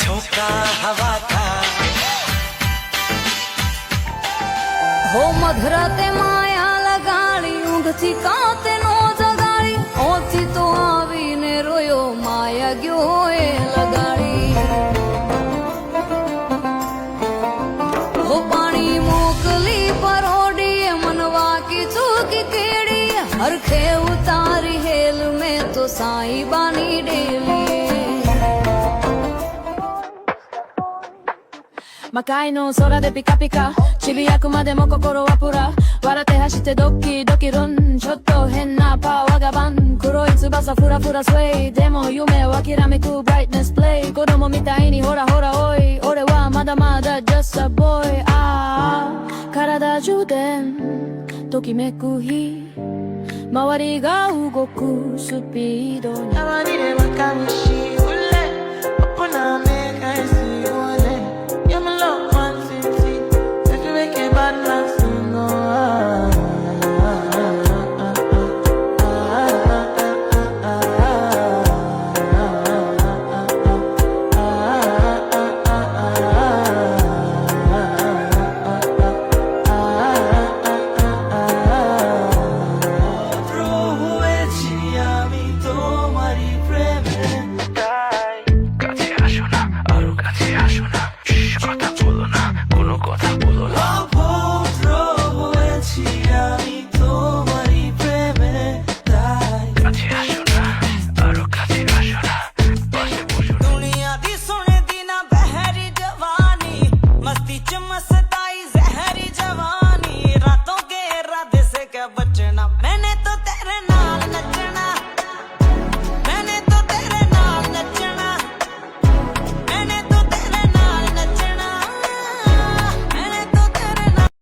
झोंका हवा का हो मधुराते माया लगाड़ी ઊંઘથી કાતે નો જગાડી ઓછી તો આવીને રોયો માયા ગયો એ લગાડી हो पाणी मोकली परोડીએ मनवा की चूकी केड़ी हरखे उतारी हेल में तो साईं बानी daily Makai no sora de pika pika Chibiyaku made mo kokoro wa pura Warate hashite doki doki run Chotto henna pa wagaban Kuroi tsubasa fura fura sway Demo yume wa kirameku brightness play Kodomo mitai ni hora hora oi Ore wa mada mada just a boy Ah Karada juden Tokimeku hi Mawari ga ugoku Speedo ni Amani de makamishi ule Opuna meka isi ule You're my love one city If you make a bad man sing मस्ताई जहरी जवानी रातों के इरादे से क्या बचना मैं